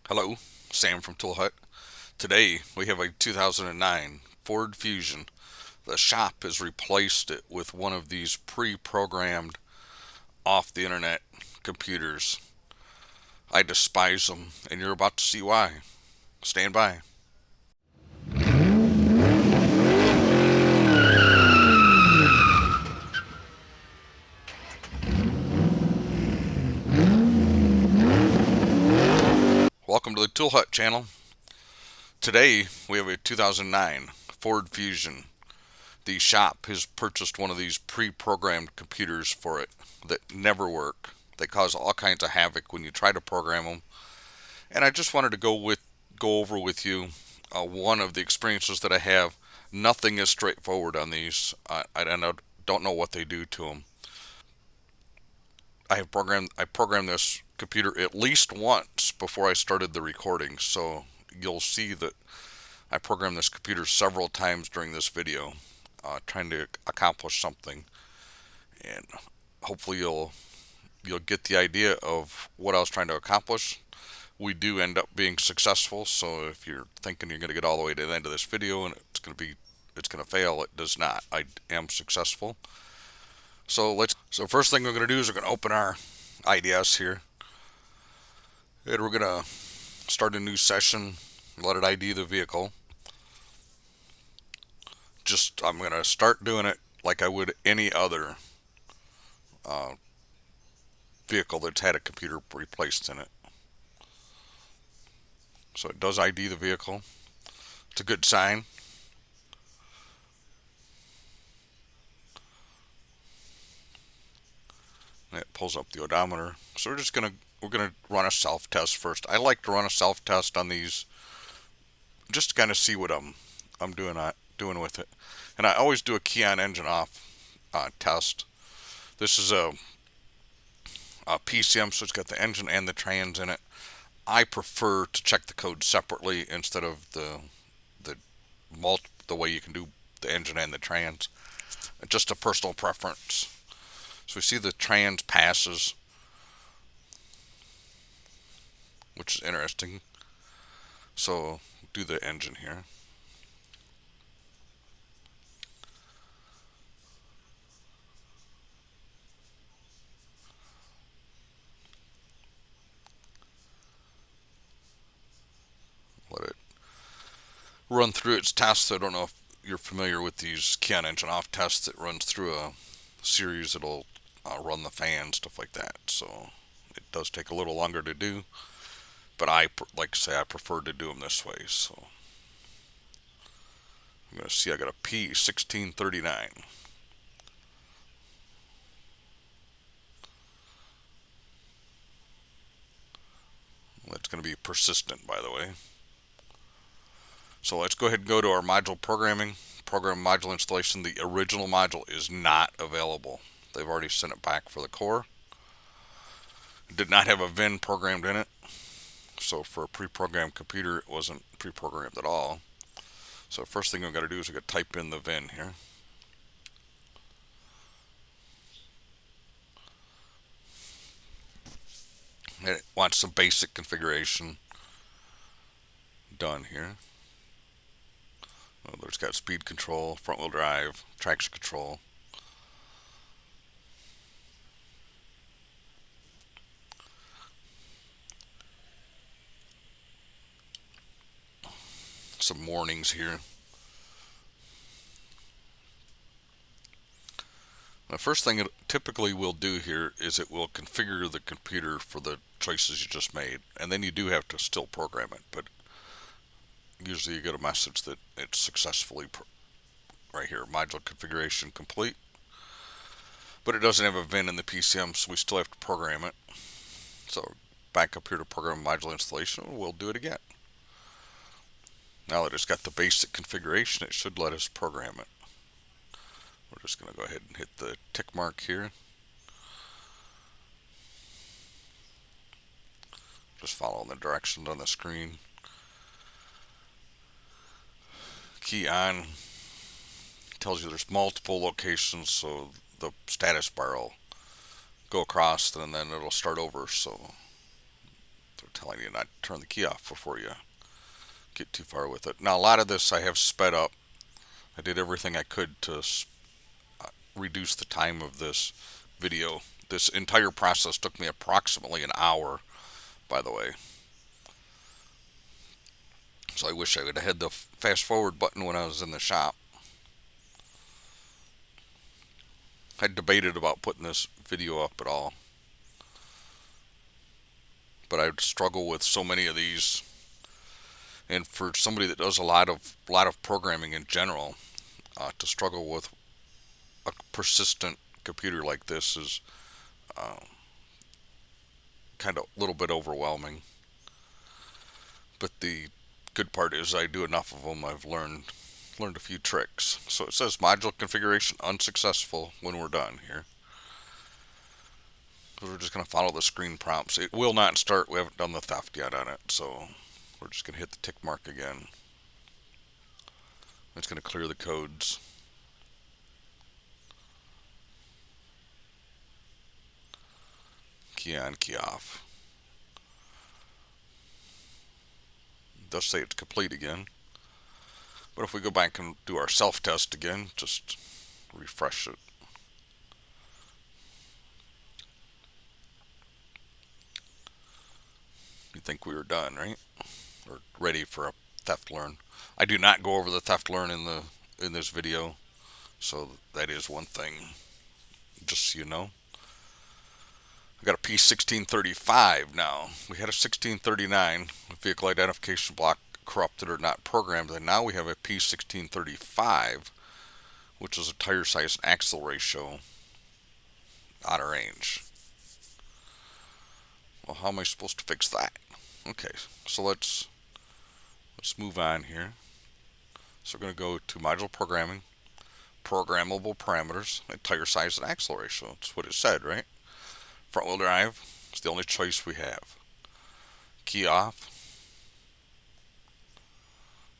Hello, Sam from Tool Hut. Today we have a 2009 Ford Fusion. The shop has replaced it with one of these pre-programmed off the internet computers. I despise them, and you're about to see why. Stand by. Welcome to the Tool Hut channel. Today we have a 2009 Ford Fusion. The shop has purchased one of these pre-programmed computers for it that never work. They cause all kinds of havoc when you try to program them. And I just wanted to go over with you one of the experiences that I have. Nothing is straightforward on these. Don't know what they do to them. I programmed this computer at least once before I started the recording, so you'll see that I programmed this computer several times during this video, trying to accomplish something, and hopefully you'll get the idea of what I was trying to accomplish. We do end up being successful, so if you're thinking you're going to get all the way to the end of this video and it's going to fail, it does not. I am successful. So first thing we're going to do is we're going to open our IDS here, and we're going to start a new session, let it ID the vehicle. I'm going to start doing it like I would any other uh, vehicle that's had a computer replaced in it. So it does ID the vehicle. It's a good sign. And it pulls up the odometer. So we're gonna run a self test first. I like to run a self test on these just to kind of see what I'm doing with it. And I always do a key on engine off test. This is a PCM, so it's got the engine and the trans in it. I prefer to check the code separately instead of the the way you can do the engine and the trans. Just a personal preference. So we see the trans passes, which is interesting. So do the engine here. Let it run through its tests. I don't know if you're familiar with these key on engine off tests. It runs through a series. It'll run the fan, stuff like that. So it does take a little longer to do, but like I say, I prefer to do them this way. So I'm going to see I got a P1639. That's going to be persistent, by the way. So let's go ahead and go to our module programming. Program module installation. The original module is not available. They've already sent it back for the core. It did not have a VIN programmed in it. So for a pre-programmed computer, it wasn't pre-programmed at all. So first thing we've got to do is we've got to type in the VIN here. And it wants some basic configuration done here. It's got speed control, front wheel drive, traction control. Some warnings here. The first thing it typically will do here is it will configure the computer for the choices you just made, and then you do have to still program it, but usually you get a message that it's successfully right here, module configuration complete, but it doesn't have a VIN in the PCM, so we still have to program it. So back up here to program module installation, we'll do it again. Now that it's got the basic configuration, it should let us program it. We're just going to go ahead and hit the tick mark here. Just following the directions on the screen. Key on. Tells you there's multiple locations, so the status bar will go across and then it'll start over. So They're telling you not to turn the key off before you get too far with it. Now, a lot of this I have sped up. I did everything I could to reduce the time of this video. This entire process took me approximately an hour, by the way. So I wish I would have had the fast forward button when I was in the shop. I debated about putting this video up at all, but I'd struggle with so many of these. And for somebody that does a lot of programming in general, to struggle with a persistent computer like this is uh, kind of a little bit overwhelming. But the good part is I do enough of them. I've learned a few tricks. So it says module configuration unsuccessful when we're done here. We're just going to follow the screen prompts. It will not start. We haven't done the theft yet on it, so we're just going to hit the tick mark again. It's going to clear the codes. Key on, key off. It does say it's complete again. But if we go back and do our self-test again, just refresh it. You think we were done, right? Or ready for a theft learn. I do not go over the theft learn in this video, so that is one thing, just so you know. I got a P1635 now. We had a 1639 vehicle identification block corrupted or not programmed, and now we have a P1635, which is a tire size and axle ratio out of range. Well, how am I supposed to fix that? Okay, so let's move on here. So we're going to go to module programming, programmable parameters, and tire size and axle ratio. That's what it said, right? Front wheel drive is the only choice we have. Key off,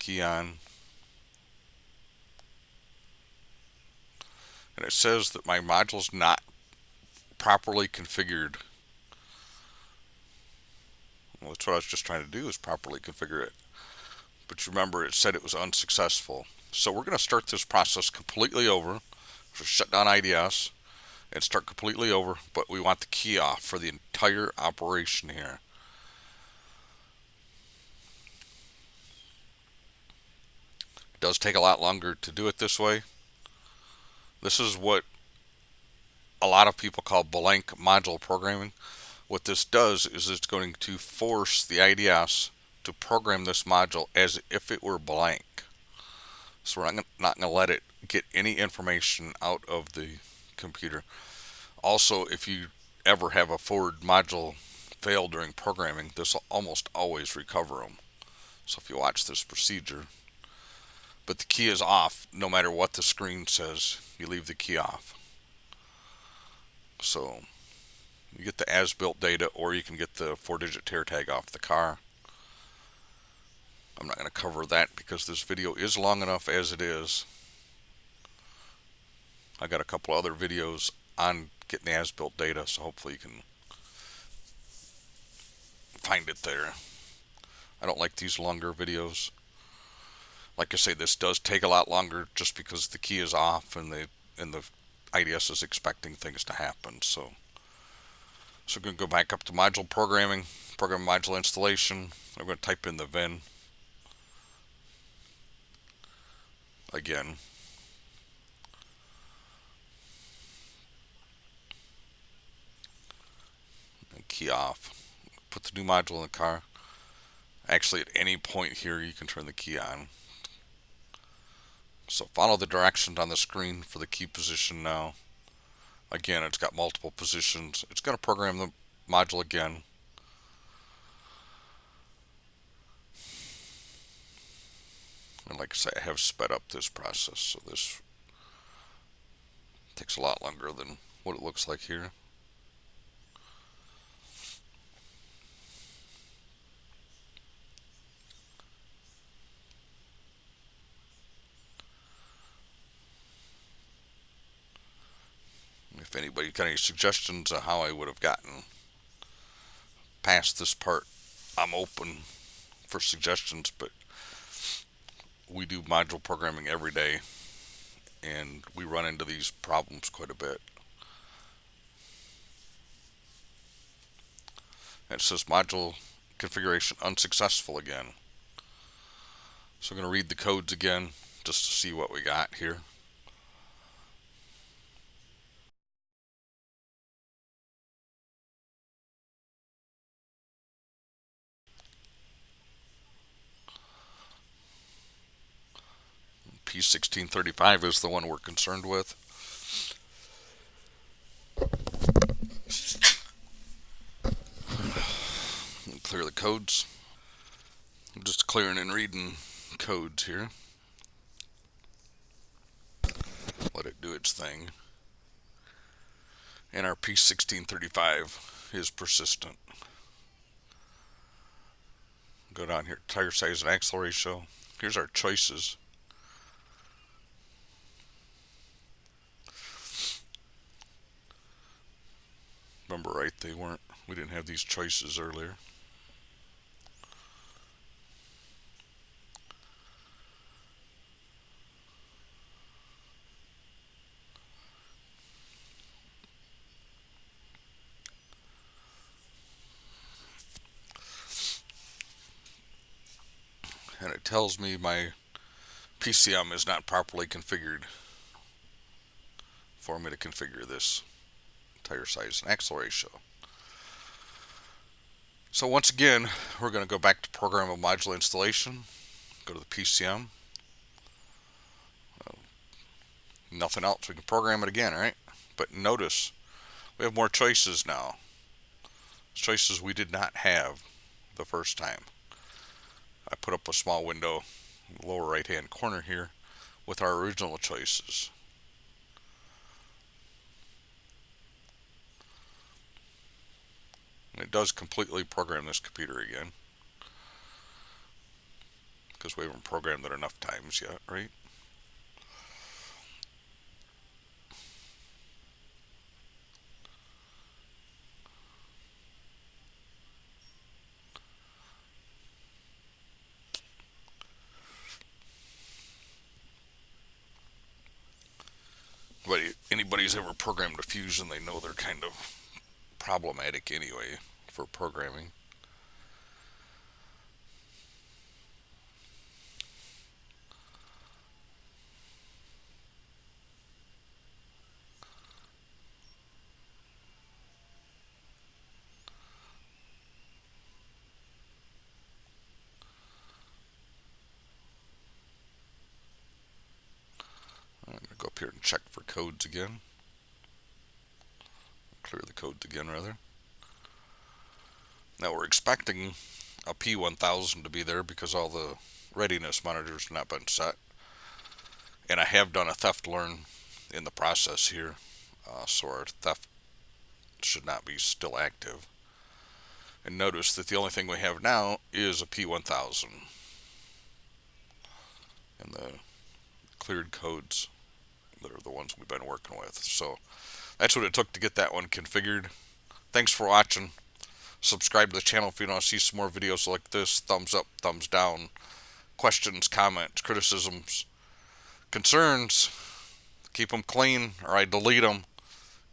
key on, and it says that my module's not properly configured. Well, that's what I was just trying to do, is properly configure it. But you remember it said it was unsuccessful. So we're going to start this process completely over. So shut down IDS and start completely over, but we want the key off for the entire operation here. It does take a lot longer to do it this way. This is what a lot of people call blank module programming. What this does is it's going to force the IDS to program this module as if it were blank. So we're not going to let it get any information out of the computer. Also, if you ever have a forward module fail during programming, this will almost always recover them. So if you watch this procedure, but the key is off no matter what the screen says, you leave the key off. So you get the as-built data, or you can get the 4-digit tear tag off the car. I'm not going to cover that because this video is long enough as it is. I got a couple other videos on getting the as-built data, so hopefully you can find it there. I don't like these longer videos. Like I say, this does take a lot longer just because the key is off and the IDS is expecting things to happen. So we're going to go back up to module programming, program module installation. I'm going to type in the VIN again. And key off. Put the new module in the car. Actually, at any point here, you can turn the key on. So follow the directions on the screen for the key position now. Again, it's got multiple positions. It's going to program the module again. And like I say, I have sped up this process, so this takes a lot longer than what it looks like here. If anybody got any suggestions on how I would have gotten past this part, I'm open for suggestions, but we do module programming every day, and we run into these problems quite a bit. And it says module configuration unsuccessful again. So I'm going to read the codes again just to see what we got here. P1635 is the one we're concerned with. Clear the codes. I'm just clearing and reading codes here. Let it do its thing. And our P1635 is persistent. Go down here, tire size and axle ratio. Here's our choices. Remember, right, we didn't have these choices earlier. And it tells me my PCM is not properly configured for me to configure this tire size and axle ratio. So once again, we're going to go back to programmable module installation, go to the PCM, nothing else, we can program it again, right? But notice, we have more choices now. Choices we did not have the first time. I put up a small window in the lower right hand corner here with our original choices. And it does completely program this computer again, because we haven't programmed it enough times yet, right? But anybody's ever programmed a Fusion, they know they're kind of problematic anyway for programming. I'm going to go up here and check for codes again. Clear the codes again, rather. Now we're expecting a P1000 to be there because all the readiness monitors have not been set. And I have done a theft learn in the process here, so our theft should not be still active. And notice that the only thing we have now is a P1000. And the cleared codes, they're the ones we've been working with. So that's what it took to get that one configured. Thanks for watching. Subscribe to the channel if you want to see some more videos like this. Thumbs up, thumbs down. Questions, comments, criticisms, concerns. Keep them clean or I delete them.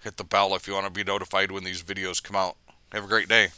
Hit the bell if you want to be notified when these videos come out. Have a great day.